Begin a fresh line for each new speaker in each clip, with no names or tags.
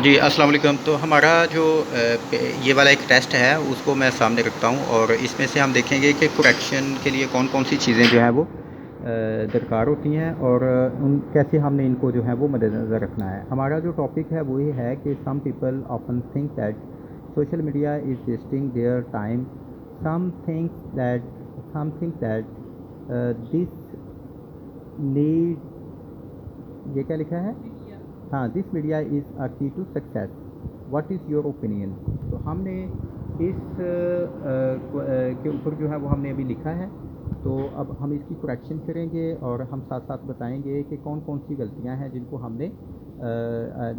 जी, अस्सलाम वालेकुम। तो हमारा जो ये वाला एक टेस्ट है उसको मैं सामने रखता हूँ और इसमें से हम देखेंगे कि करेक्शन के लिए कौन-कौन सी चीज़ें जो हैं वो दरकार होती हैं और उन कैसे हमने इनको जो है वो मद्देनज़र रखना है। हमारा जो टॉपिक है वो ये है कि some people often think that social media is wasting their time, some think that this need, ये क्या लिखा है? हाँ, this media is a key to success, what is your opinion. तो हमने इस के ऊपर जो है वो हमने अभी लिखा है। तो अब हम इसकी करेक्शन करेंगे और हम साथ साथ बताएंगे कि कौन कौन सी गलतियां हैं जिनको हमने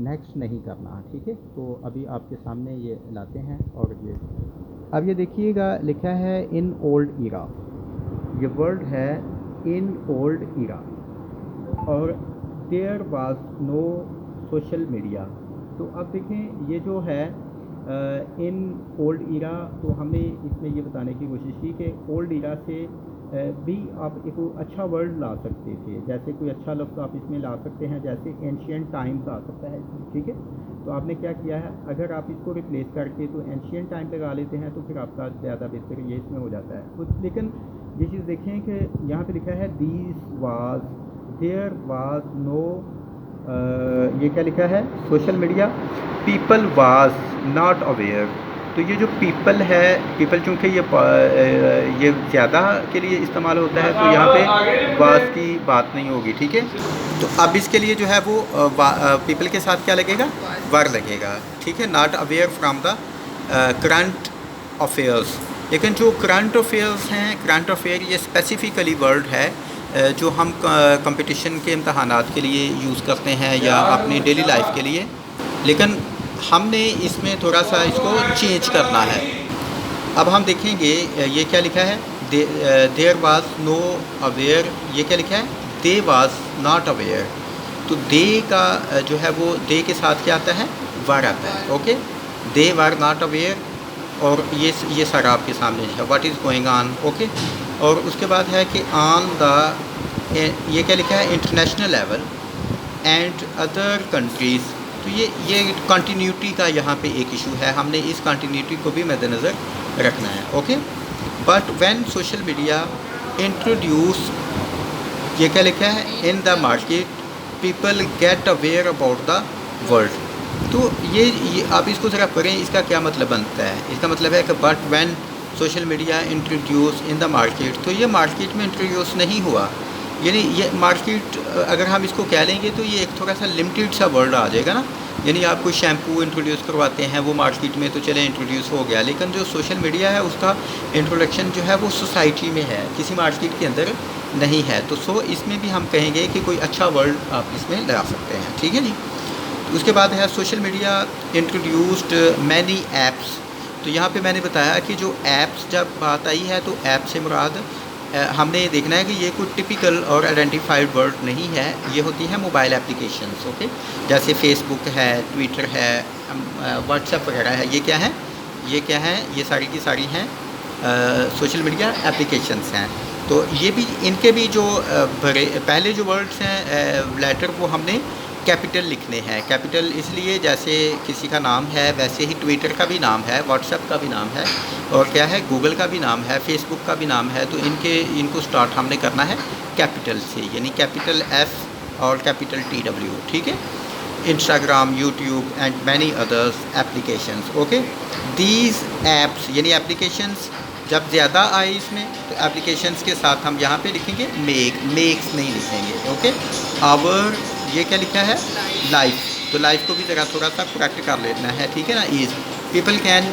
नेक्स्ट नहीं करना। ठीक है, तो अभी आपके सामने ये लाते हैं और ये अब ये देखिएगा लिखा है इन ओल्ड ईरा। ये वर्ड है इन ओल्ड ईरा और there was no social media. तो अब देखें ये जो है इन ओल्ड ईरा, तो हमने इसमें ये बताने की कोशिश की कि ओल्ड ईरा से भी आप एक अच्छा वर्ड ला सकते थे, जैसे कोई अच्छा लफ्ज़ आप इसमें ला सकते हैं, जैसे एंशियंट टाइम्स आ सकता है इसमें। ठीक है, तो आपने क्या किया है, अगर आप इसको रिप्लेस करके तो एंशियंट टाइम लगा लेते हैं तो फिर आपका ज़्यादा बेहतर ये इसमें हो जाता है। तो लेकिन ये चीज़ देखें कि यहाँ पे लिखा है these was, there was no, ये क्या लिखा है, social media, people was not aware. तो ये जो पीपल है, पीपल चूँकि ये ज़्यादा के लिए इस्तेमाल होता है तो यहाँ पे वाज की बात नहीं होगी। ठीक है, तो अब इसके लिए जो है वो पीपल के साथ क्या लगेगा, वर लगेगा। ठीक है, not aware from the current affairs. लेकिन जो करंट अफेयर्स हैं, करंट अफेयर ये स्पेसिफ़िकली वर्ड है जो हम कंपटीशन के इम्तहानात के लिए यूज़ करते हैं या अपनी डेली लाइफ के लिए। लेकिन हमने इसमें थोड़ा सा इसको चेंज करना है। अब हम देखेंगे ये क्या लिखा है, देयर वाज नो अवेयर, ये क्या लिखा है, दे वाज नॉट अवेयर। तो दे का जो है वो दे के साथ क्या आता है, वर आता है। Okay, they were not aware और ये सारा आपके सामने है what is going on. Okay, और उसके बाद है कि ऑन द, ये क्या लिखा है, international level and other countries. तो ये कंटिन्यूटी का यहाँ पे एक इशू है, हमने इस कंटिन्यूटी को भी मद्देनज़र रखना है। Okay, but when social media introduce, ये क्या लिखा है, in the market people get aware about the world. तो ये आप इसको ज़रा पढ़ें, इसका क्या मतलब बनता है। इसका मतलब है कि but when social media introduce in the market, तो ये मार्केट में इंट्रोड्यूस नहीं हुआ, यानी ये मार्केट अगर हम इसको कह लेंगे तो ये एक थोड़ा सा लिमिटेड सा वर्ड आ जाएगा ना। यानी आप कोई शैम्पू इंट्रोड्यूस करवाते हैं वो मार्केट में, तो चले इंट्रोड्यूस हो गया, लेकिन जो सोशल मीडिया है उसका इंट्रोडक्शन जो है वो सोसाइटी में है, किसी मार्केट के अंदर नहीं है। तो इसमें भी हम कहेंगे कि कोई अच्छा वर्ड आप इसमें लगा सकते हैं। ठीक है जी, उसके बाद है social media introduced many apps. तो यहाँ पे मैंने बताया कि जो ऐप्स जब बात आई है तो ऐप से मुराद हमने देखना है कि ये कोई टिपिकल और आइडेंटिफाइड वर्ड नहीं है, ये होती है मोबाइल एप्लीकेशंस। ओके, जैसे फेसबुक है, ट्विटर है, व्हाट्सएप वगैरह है, ये क्या है, ये क्या है, ये सारी की सारी हैं सोशल मीडिया एप्लीकेशंस हैं। तो ये भी, इनके भी जो पहले जो वर्ड्स हैं लेटर, वो हमने कैपिटल लिखने हैं। कैपिटल इसलिए जैसे किसी का नाम है वैसे ही ट्विटर का भी नाम है, व्हाट्सएप का भी नाम है, और क्या है, गूगल का भी नाम है, फेसबुक का भी नाम है। तो इनको स्टार्ट हमने करना है कैपिटल से, यानी कैपिटल एफ और कैपिटल TW। ठीक है, Instagram, YouTube and many others applications. Okay, these apps यानी एप्लीकेशंस जब ज़्यादा आए इसमें तो एप्लीकेशंस के साथ हम यहाँ पे लिखेंगे मेक्स नहीं लिखेंगे। ओके, आवर, ये क्या लिखा है, लाइफ। तो लाइफ को भी ज़रा थोड़ा सा करेक्ट कर लेना है। ठीक है ना, ईज, पीपल कैन,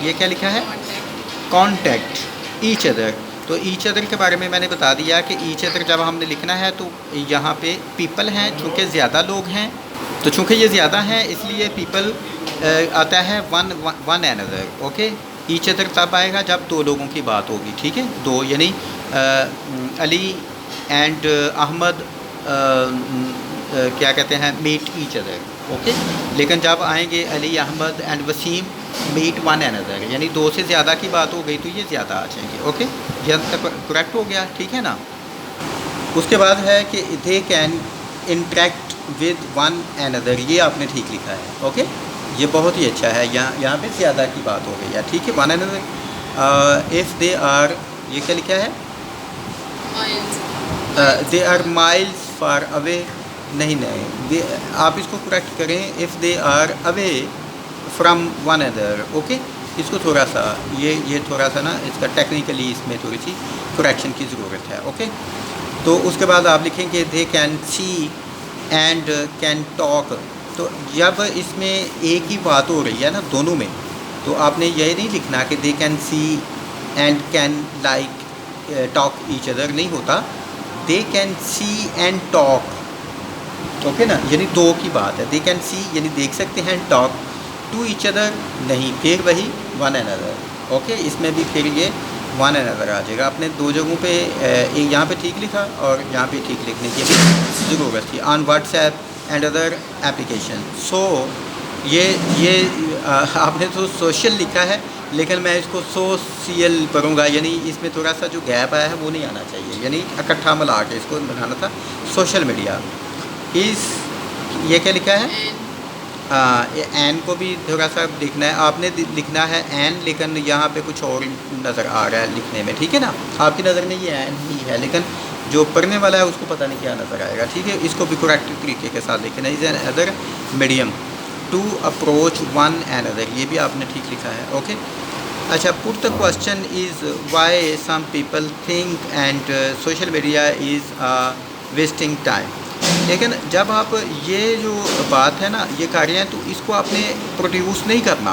ये क्या लिखा है, कॉन्टैक्ट ईच अदर। तो ईच अदर के बारे में मैंने बता दिया कि ईच अदर जब हमने लिखना है तो यहाँ पे पीपल हैं, चूँकि ज़्यादा लोग हैं, तो चूँकि ये ज़्यादा हैं इसलिए पीपल आता है one another. Okay, each other तब आएगा जब दो लोगों की बात होगी। ठीक है, दो, यानी अली एंड अहमद क्या कहते हैं, मीट ईच अदर। ओके, लेकिन जब आएंगे Ali, Ahmed and Wasim meet one another, यानी दो से ज़्यादा की बात हो गई तो ये ज़्यादा आ जाएंगे। ओके, ये तक करेक्ट हो गया। ठीक है ना, उसके बाद है कि they can interact with one another, ये आपने ठीक लिखा है, ओके। ये बहुत ही अच्छा है, यहाँ पे ज़्यादा की बात हो गई है, ठीक है। One another, if they are, ये क्या लिखा है, they are miles far away, नहीं नहीं, आप इसको करेक्ट करें, if they are away from one other, okay. इसको थोड़ा सा ये थोड़ा सा ना इसका टेक्निकली इसमें थोड़ी सी करेक्शन की ज़रूरत है, ओके। तो उसके बाद आप लिखेंगे they can see and can talk. तो जब इसमें एक ही बात हो रही है ना दोनों में, तो आपने ये नहीं लिखना कि they can see and can like talk each other, नहीं होता। They can see and talk, okay ना, यानी दो की बात है। दे कैन सी यानी देख सकते हैं, टॉक टू ईच अदर नहीं, फिर वही वन अनदर, ओके। इसमें भी फिर ये वन अनदर आ जाएगा। आपने दो जगहों पे यहाँ पे ठीक लिखा और यहाँ पे ठीक लिखने की भी ज़रूरत थी। On WhatsApp and other application. So ये आपने तो सोशल लिखा है, लेकिन मैं इसको सोशियल करूँगा, यानी इसमें थोड़ा सा जो गैप आया है वो नहीं आना चाहिए, यानी इकट्ठा मिला के इसको बनाना था। सोशल मीडिया इस, ये क्या लिखा है, एन को भी थोड़ा सा लिखना है, आपने लिखना है एन, लेकिन यहाँ पे कुछ और नज़र आ रहा है लिखने में, ठीक है ना। आपकी नज़र में ये एन ही है, लेकिन जो पढ़ने वाला है उसको पता नहीं क्या नज़र आएगा, ठीक है। इसको भी करेक्ट तरीके के साथ लिखना है। Is another medium to approach one another, ये भी आपने ठीक लिखा है, ओके। अच्छा, put the question is why some people think and social media is wasting time. लेकिन जब आप ये जो बात है ना ये कर रहे हैं, तो इसको आपने प्रोड्यूस नहीं करना,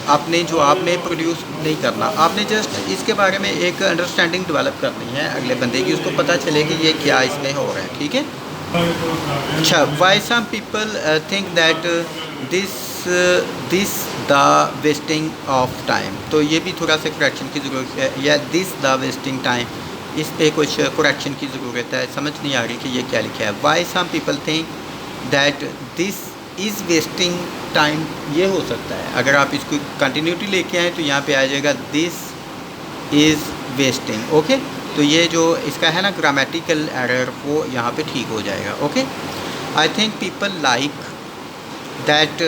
आपने जो आप में प्रोड्यूस नहीं करना, आपने जस्ट इसके बारे में एक अंडरस्टैंडिंग डेवलप करनी है अगले बंदे की, उसको पता चले कि ये क्या इसमें हो रहा है, ठीक है। अच्छा, why some people think that this the wasting of time, तो ये भी थोड़ा सा करेक्शन की ज़रूरत है, या दिस द वेस्टिंग टाइम, इस पे कुछ करेक्शन की ज़रूरत है। समझ नहीं आ रही कि ये क्या लिखा है। Why some people think that this is wasting time, ये हो सकता है। अगर आप इसको कंटिन्यूटी लेके आएँ तो यहाँ पे आ जाएगा दिस इज़ वेस्टिंग, ओके। तो ये जो इसका है ना ग्रामेटिकल एरर, वो यहाँ पे ठीक हो जाएगा, okay. I think people like that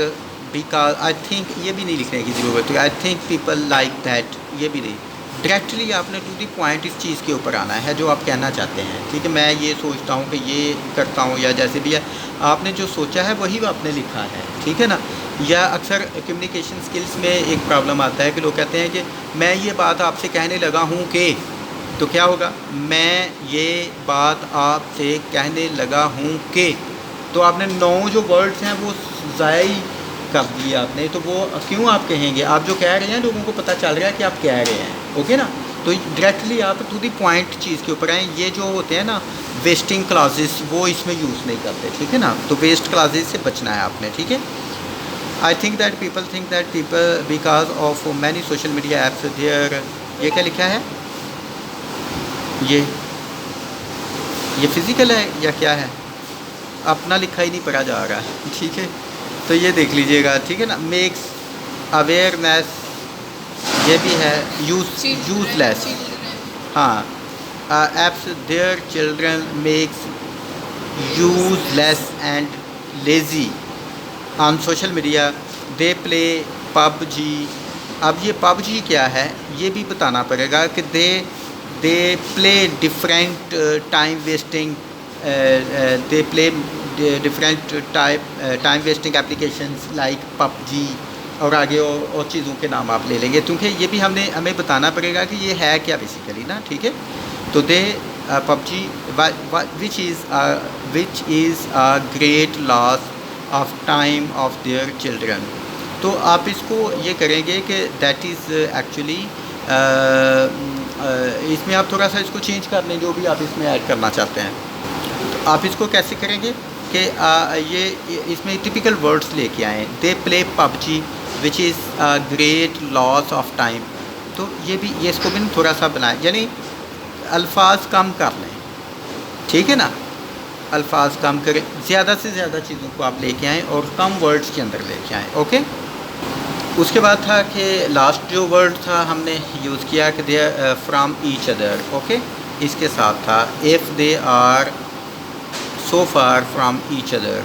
because, I think ये भी नहीं लिखने की ज़रूरत है। I think people like that, ये भी नहीं। डायरेक्टली आपने टू दी पॉइंट इस चीज़ के ऊपर आना है जो आप कहना चाहते हैं, ठीक है। मैं ये सोचता हूँ कि ये करता हूँ, या जैसे भी है, आपने जो सोचा है वही आपने लिखा है, ठीक है ना। या अक्सर कम्युनिकेशन स्किल्स में एक प्रॉब्लम आता है कि लोग कहते हैं कि मैं ये बात आपसे कहने लगा हूँ कि, तो क्या होगा, मैं ये बात आपसे कहने लगा हूँ कि, तो आपने 9 जो वर्ड्स हैं वो ज़ाया ही कर दिए आपने, तो वो क्यों आप कहेंगे। आप जो कह रहे हैं लोगों को पता चल रहा है कि आप कह रहे हैं, ओके ना। तो डायरेक्टली आप टू दी पॉइंट चीज़ के ऊपर आएँ। ये जो होते हैं ना वेस्टिंग क्लासेस, वो इसमें यूज़ नहीं करते, ठीक है ना। तो वेस्ट क्लासेस से बचना है आपने, ठीक है। I think that people because of many social media apps there, ये क्या लिखा है, ये फिज़िकल है या क्या है, अपना लिखा ही नहीं पढ़ा जा रहा है, ठीक है। तो ये देख लीजिएगा, ठीक है ना। मेक्स अवेयरनेस, ये भी है, यूजलेस, हाँ। Apps their children makes useless and lazy on social media, they play PUBG. अब ये पबजी क्या है ये भी बताना पड़ेगा कि they play different time wasting, they play different time wasting applications like PUBG, और आगे और चीज़ों के नाम आप ले लेंगे, क्योंकि ये भी हमें बताना पड़ेगा कि ये है क्या बेसिकली ना, ठीक है। तो they PUBG which is a great loss of time of their children. तो आप इसको ये करेंगे कि दैट इज़ एक्चुअली, इसमें आप थोड़ा सा इसको चेंज कर लें जो भी आप इसमें ऐड करना चाहते हैं। तो आप इसको कैसे करेंगे कि ये इसमें टिपिकल वर्ड्स लेके आएँ। They play PUBG which is a great loss of time. तो ये भी, ये इसको भी थोड़ा सा बनाएं, यानी अल्फाज कम कर लें, ठीक है ना। अल्फाज कम करें, ज़्यादा से ज़्यादा चीज़ों को आप लेके आएँ और कम वर्ड्स के अंदर लेके आएँ, ओके। उसके बाद था कि लास्ट जो वर्ड था हमने यूज़ किया कि they from each other, okay. इसके साथ था if they are so far from each other।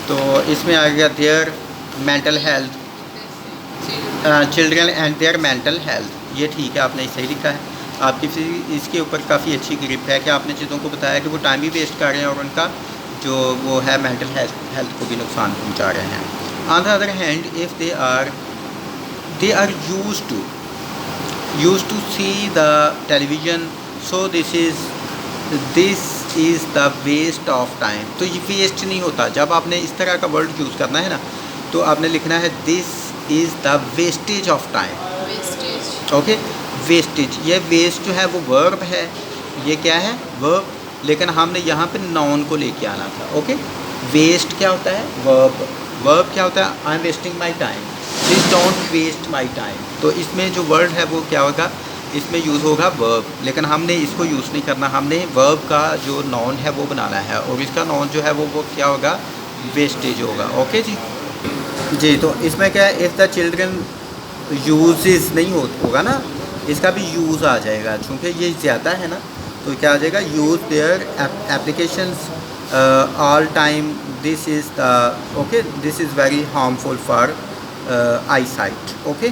तो इसमें आ गया their mental health, children and their mental health. ये ठीक है, आपने सही लिखा है। आपकी इसके ऊपर काफ़ी अच्छी ग्रिप है कि आपने चीज़ों को बताया कि वो टाइम भी वेस्ट कर रहे हैं और उनका जो वो है मेंटल हेल्थ को भी नुकसान पहुंचा रहे हैं। On the other hand if they are used to see the television, so this is the waste of time. तो ये वेस्ट नहीं होता। जब आपने इस तरह का वर्ड यूज़ करना है ना, तो आपने लिखना है this is the wastage of time.
Wastage,
okay, wastage. ये वेस्ट जो है वो वर्ब है, ये क्या है, वर्ब, लेकिन हमने यहाँ पे नाउन को लेके आना था। ओके, वेस्ट क्या होता है, वर्ब। वर्ब क्या होता है, I am wasting my time, please don't waste my time. तो इसमें जो वर्ड है वो क्या होगा, इसमें यूज़ होगा वर्ब, लेकिन हमने इसको यूज़ नहीं करना। हमने वर्ब का जो नाउन है वो बनाना है, और इसका नाउन जो है वो क्या होगा, वेस्टेज होगा। ओके जी, तो इसमें क्या है, इफ़ द चिल्ड्रन यूजेस नहीं होगा ना, इसका भी यूज़ आ जाएगा, चूँकि ये ज़्यादा है ना, तो क्या आ जाएगा, use their applications all time, this is the okay, this is very harmful for I site. Okay,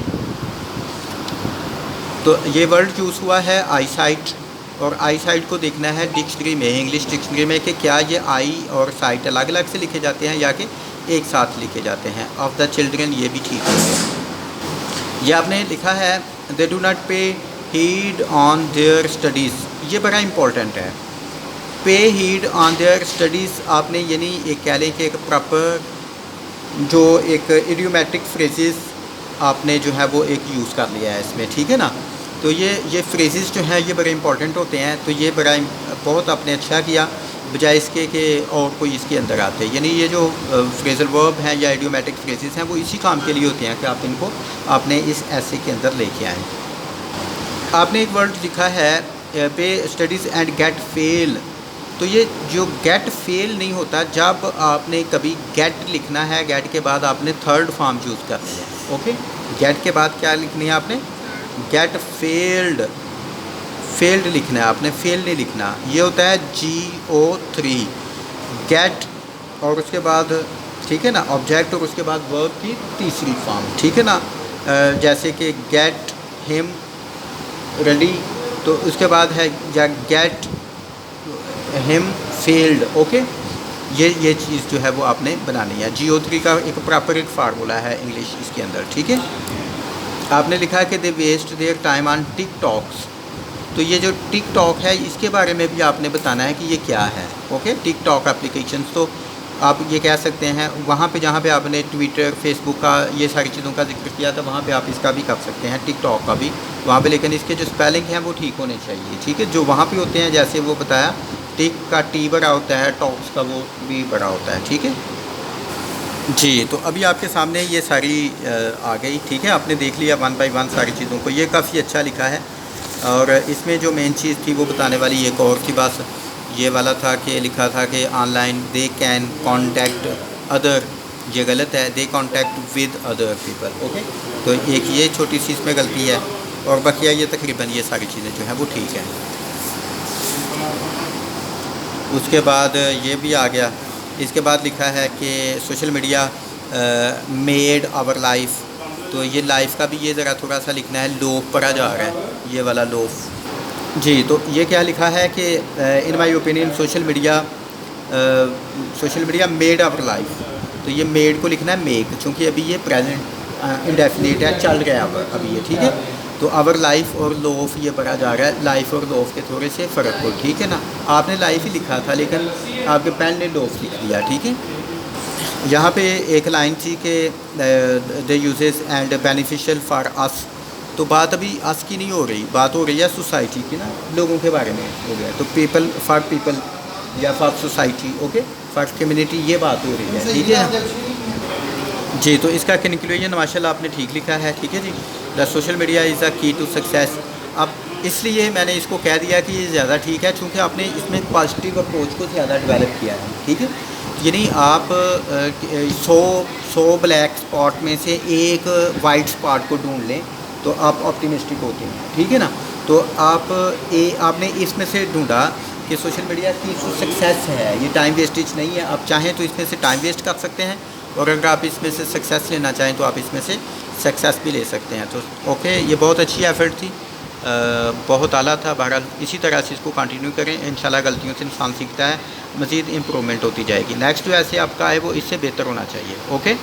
तो ये वर्ड यूज़ हुआ है आई साइट, और आई साइट को देखना है डिक्शनरी में, इंग्लिश डिक्शनरी में, कि क्या ये आई और साइट अलग अलग से लिखे जाते हैं या कि एक साथ लिखे जाते हैं। ऑफ द चिल्ड्रन, ये भी ठीक है। ये आपने लिखा है दे डू नॉट पे हीड ऑन देयर स्टडीज़, ये बड़ा इंपॉर्टेंट है। पे हीड ऑन देयर स्टडीज़, आपने यानी एक कह लें कि एक प्रॉपर जो एक इडियोमेटिक फ्रेजेस आपने जो है वो एक यूज़ कर लिया है इसमें, ठीक है ना। तो ये फ्रेजेस जो हैं ये बड़े इंपॉर्टेंट होते हैं, तो ये बड़ा बहुत आपने अच्छा किया, बजाय इसके कि और कोई इसके अंदर आते हैं। यानी ये जो फ्रेजल वर्ब हैं या इडियोमेटिक फ्रेजेस हैं वो इसी काम के लिए होते हैं कि आप इनको आपने इस ऐसे के अंदर लेके आएँ। आपने एक वर्ड लिखा है पे स्टडीज़ एंड गेट फेल, तो ये जो गेट फेल नहीं होता, जब आपने कभी गेट लिखना है, गेट के बाद आपने थर्ड फॉर्म यूज़ करनी है। ओके, गेट के बाद क्या लिखनी है आपने, गेट फेल्ड, फेल्ड लिखना है आपने, फेल नहीं लिखना। ये होता है GO3, गेट, और उसके बाद ठीक है ना ऑब्जेक्ट, और उसके बाद वर्ब की तीसरी फॉर्म, ठीक है ना। जैसे कि गेट हिम रेडी, तो उसके बाद है या गेट हिम फेल्ड। ओके, ये चीज़ जो है वो आपने बनानी है। GO3 का एक प्रॉपर एक फार्मूला है इंग्लिश इसके अंदर, ठीक है। आपने लिखा है कि they waste their time on TikToks, तो ये जो टिकटॉक है इसके बारे में भी आपने बताना है कि ये क्या है। ओके, टिकटॉक एप्लीकेशन, तो आप ये कह सकते हैं वहाँ पे जहाँ पे आपने ट्विटर, फेसबुक का ये सारी चीज़ों का जिक्र किया था, वहाँ पे आप इसका भी कर सकते हैं, टिकटॉक का भी वहाँ पे, लेकिन इसके जो स्पेलिंग हैं वो ठीक होने चाहिए, ठीक है। जो वहाँ पे होते हैं, जैसे वो बताया, टिक का टी बड़ा होता है, टॉक्स का वो भी बड़ा होता है, ठीक है जी। तो अभी आपके सामने ये सारी आ गई, ठीक है, आपने देख लिया 1 बाय 1 सारी चीज़ों को। ये काफ़ी अच्छा लिखा है, और इसमें जो मेन चीज़ थी वो बताने वाली एक और थी, बस ये वाला था कि लिखा था कि online they can contact other, ये गलत है, they contact with other people. Okay, तो एक ये छोटी सी इसमें गलती है, और बकिया ये तकरीबन ये सारी चीज़ें जो हैं वो ठीक है। उसके बाद ये भी आ गया। इसके बाद लिखा है कि social media made our life, तो ये लाइफ का भी ये ज़रा थोड़ा सा लिखना है, लोफ पढ़ा जा रहा है, ये वाला लोफ जी। तो ये क्या लिखा है कि in my opinion social media made our life, तो ये मेड को लिखना है मेक, चूँकि अभी ये प्रेजेंट इंडेफिनिट है, चल रहा है अभी ये, ठीक है। तो आवर लाइफ और लोफ ये पढ़ा जा रहा है, लाइफ और लोफ के थोड़े से फ़र्क हो, ठीक है ना। आपने लाइफ ही लिखा था लेकिन आपके पेन ने लोफ लिख दिया, ठीक है। यहाँ पे एक लाइन थी कि the uses and beneficial for us, तो बात अभी अस की नहीं हो रही, बात हो रही है सोसाइटी की ना, लोगों के बारे में हो गया। तो पीपल फॉर पीपल या for society, okay, for community, ये बात हो रही है, ठीक है जी। तो इसका कंक्लूजन माशाल्लाह आपने ठीक लिखा है, ठीक है जी। The social media is the key to success. अब इसलिए मैंने इसको कह दिया कि ये ज़्यादा ठीक है, चूँकि आपने इसमें पॉजिटिव अप्रोच को ज़्यादा डेवलप किया है, ठीक है। यानी आप 100 ब्लैक स्पॉट में से एक वाइट स्पॉट को ढूंढ लें तो आप ऑप्टिमिस्टिक होते हैं, ठीक है ना। तो आपने इसमें से ढूंढा कि सोशल मीडिया की जो सक्सेस है ये टाइम वेस्टेज नहीं है। आप चाहें तो इसमें से टाइम वेस्ट कर सकते हैं, और अगर आप इसमें से सक्सेस लेना चाहें तो आप इसमें से सक्सेस भी ले सकते हैं। तो ओके, ये बहुत अच्छी एफ़र्ट थी, बहुत आला था। बहरहाल इसी तरह से इसको कंटिन्यू करें, इंशाल्लाह गलतियों से इंसान सीखता है, मज़ीद इम्प्रूवमेंट होती जाएगी। नेक्स्ट जो ऐसे आपका है वो इससे बेहतर होना चाहिए। ओके।